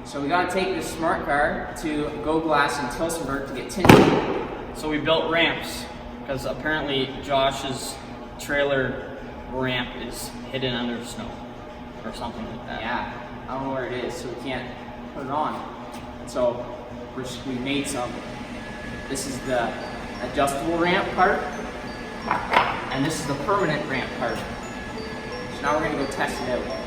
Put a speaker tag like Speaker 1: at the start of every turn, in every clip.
Speaker 1: So we gotta take this smart car to Go Glass in Tillsonburg to get tinted.
Speaker 2: So we built ramps because apparently Josh's trailer ramp is hidden under snow or something like that.
Speaker 1: Yeah, I don't know where it is, so we can't put it on. So we made some. This is the adjustable ramp part, and this is the permanent ramp part. So now we're gonna go test it out.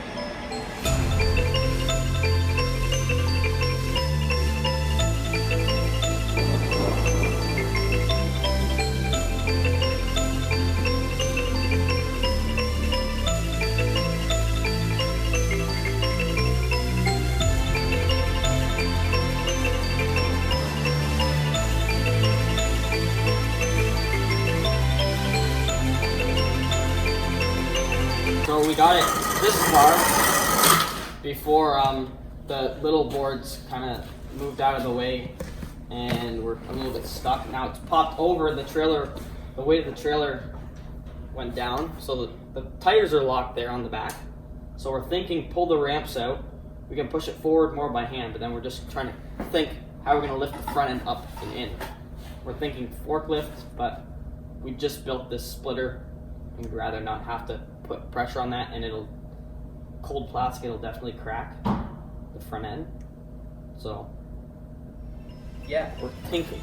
Speaker 2: So we got it this far before the little boards kind of moved out of the way and we're a little bit stuck. Now it's popped over the trailer. The weight of the trailer went down, so the tires are locked there on the back. So we're thinking pull the ramps out. We can push it forward more by hand, but then we're just trying to think how we're going to lift the front end up and in. We're thinking forklift, but we just built this splitter and we'd rather not have to put pressure on that, and cold plastic, it'll definitely crack the front end. So yeah, we're thinking.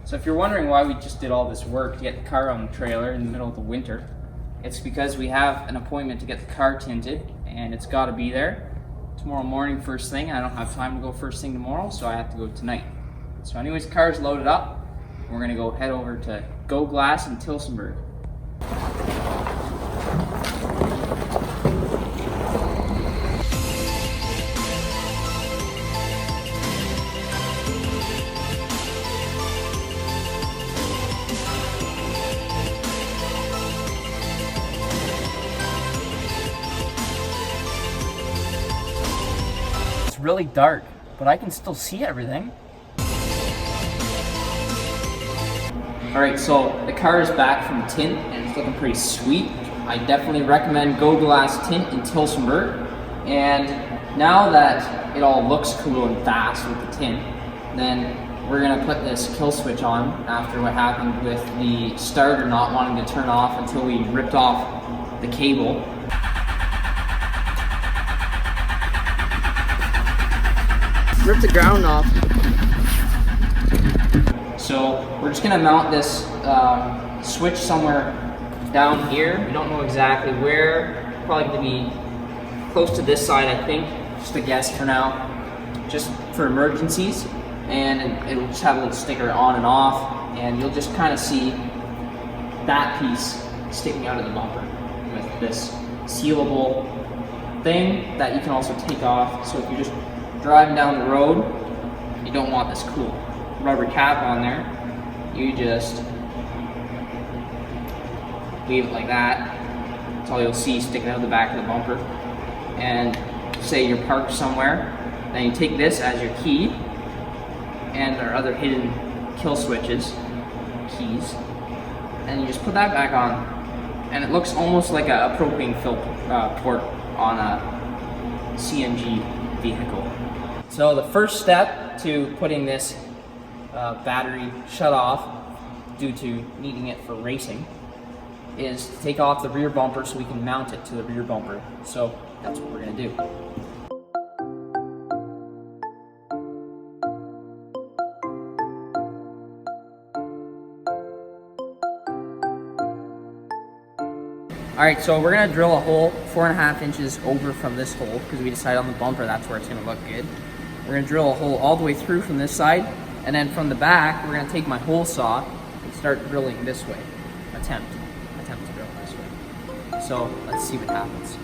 Speaker 1: So if you're wondering why we just did all this work to get the car on the trailer in the middle of the winter, it's because we have an appointment to get the car tinted, and it's got to be there tomorrow morning first thing. I don't have time to go first thing tomorrow, so I have to go tonight. So anyways, the car's loaded up. We're gonna go head over to Go Glass in Tillsonburg. Really dark, but I can still see everything. Alright, so the car is back from Tint and it's looking pretty sweet. I definitely recommend Go Glass Tint in Tillsonburg. And now that it all looks cool and fast with the tint, then we're gonna put this kill switch on after what happened with the starter not wanting to turn off until we ripped off the cable. Rip the ground off. So we're just gonna mount this switch somewhere down here. We don't know exactly where. Probably gonna be close to this side, I think. Just a guess for now. Just for emergencies. And it'll just have a little sticker on and off. And you'll just kind of see that piece sticking out of the bumper with this sealable thing that you can also take off. So if you're just driving down the road, you don't want this cool rubber cap on there. You just leave it like that. That's all you'll see sticking out of the back of the bumper. And say you're parked somewhere, then you take this as your key and our other hidden kill switches, keys, and you just put that back on. And it looks almost like a propane fill port on a CNG vehicle. So the first step to putting this battery shut off, due to needing it for racing, is to take off the rear bumper so we can mount it to the rear bumper. So that's what we're gonna do. Alright, so we're gonna drill a hole 4.5 inches over from this hole because we decided on the bumper that's where it's gonna look good. We're gonna drill a hole all the way through from this side, and then from the back, we're gonna take my hole saw and start drilling this way. Attempt to drill this way. So let's see what happens.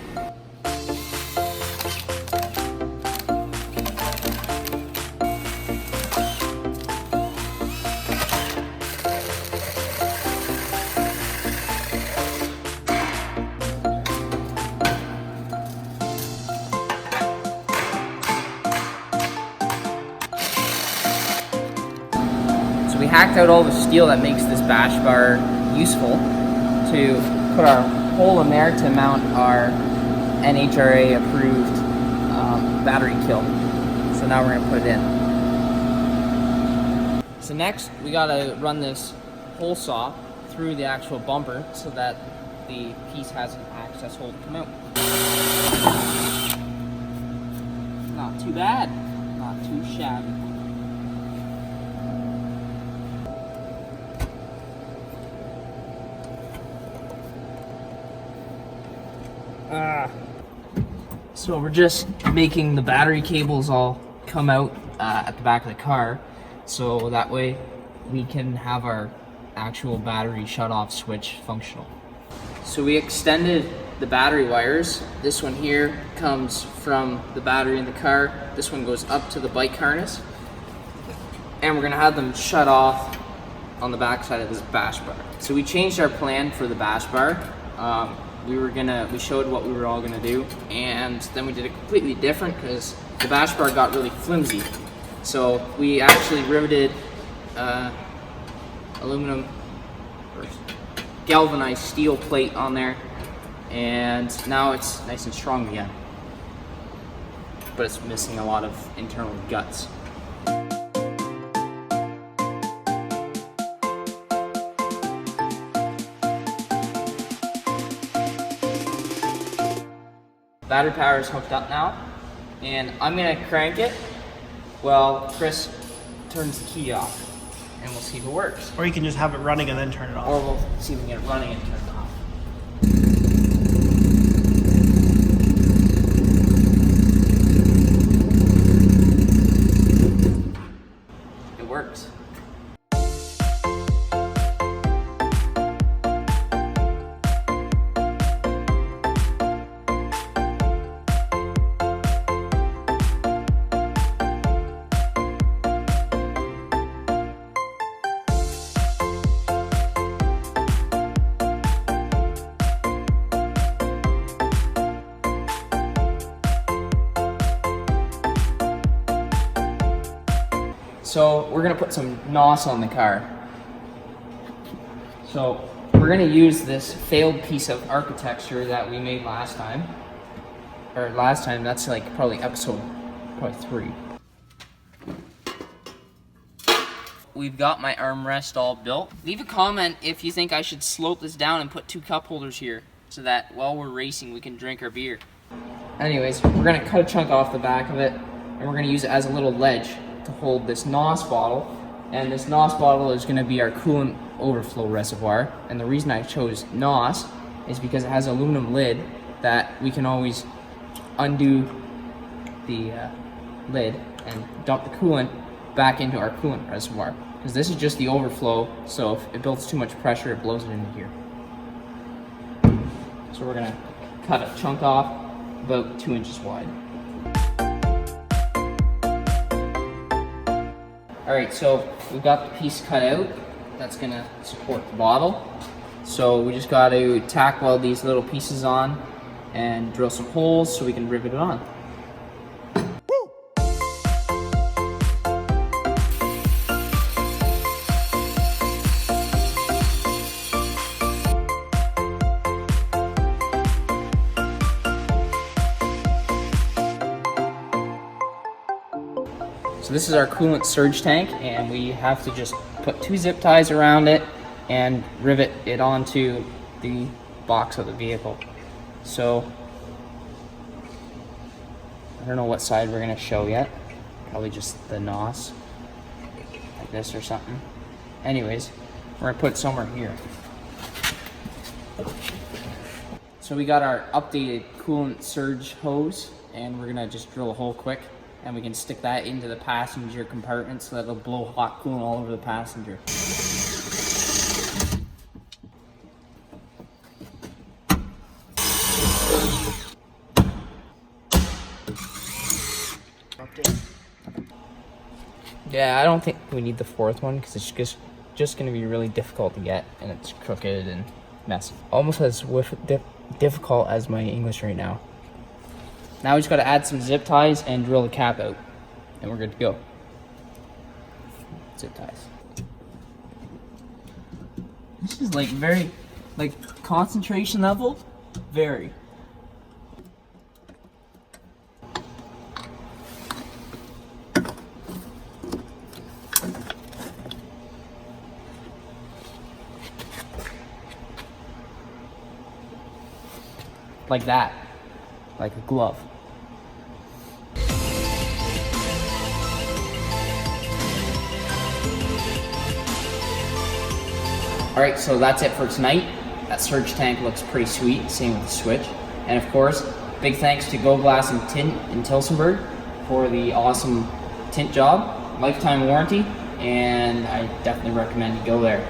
Speaker 1: So we hacked out all the steel that makes this bash bar useful to put our hole in there to mount our NHRA approved battery kill. So now we're gonna put it in. So next we gotta run this hole saw through the actual bumper so that the piece has an access hole to come out. Not too bad, not too shabby. So we're just making the battery cables all come out at the back of the car, so that way we can have our actual battery shut-off switch functional. So we extended the battery wires. This one here comes from the battery in the car. This one goes up to the bike harness, and we're gonna have them shut off on the back side of this bash bar. So we changed our plan for the bash bar. We showed what we were all gonna do, and then we did it completely different because the bash bar got really flimsy. So we actually riveted aluminum or galvanized steel plate on there, and now it's nice and strong again. But it's missing a lot of internal guts. Battery power is hooked up now, and I'm gonna crank it while Chris turns the key off, and we'll see if it works.
Speaker 3: Or you can just have it running and then turn it off.
Speaker 1: Or we'll see if we can get it running and turn it off. It works. So we're gonna put some NOS on the car. So we're gonna use this failed piece of architecture that we made last time. Or last time, that's like probably episode 3. We've got my armrest all built. Leave a comment if you think I should slope this down and put 2 cup holders here so that while we're racing we can drink our beer. Anyways, we're gonna cut a chunk off the back of it and we're gonna use it as a little ledge to hold this NOS bottle, and this NOS bottle is going to be our coolant overflow reservoir. And the reason I chose NOS is because it has an aluminum lid that we can always undo the lid and dump the coolant back into our coolant reservoir, because this is just the overflow, so if it builds too much pressure it blows it into here. So we're going to cut a chunk off about 2 inches wide. Alright, so we've got the piece cut out that's going to support the bottle. So we just got to tack weld these little pieces on and drill some holes so we can rivet it on. So this is our coolant surge tank, and we have to just put 2 zip ties around it and rivet it onto the box of the vehicle. So I don't know what side we're going to show yet. Probably just the NOS, like this or something. Anyways, we're going to put it somewhere here. So we got our updated coolant surge hose, and we're going to just drill a hole quick. And we can stick that into the passenger compartment so that it'll blow hot coolant all over the passenger. Yeah, I don't think we need the 4th one because it's just going to be really difficult to get, and it's crooked and messy. Almost as difficult as my English right now. Now we just got to add some zip ties and drill the cap out, and we're good to go. Zip ties.
Speaker 2: This is like very, like concentration level, very. Like that, like a glove.
Speaker 1: Alright, so that's it for tonight. That surge tank looks pretty sweet, same with the switch. And of course, big thanks to Go Glass and Tint in Tilsonburg for the awesome tint job. Lifetime warranty, and I definitely recommend you go there.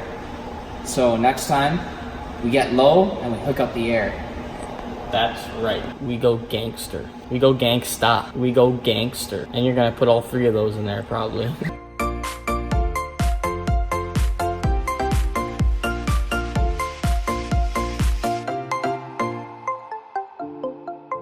Speaker 1: So next time, we get low and we hook up the air.
Speaker 2: That's right. We go gangster. We go gangsta. We go gangster. And you're gonna put all three of those in there probably.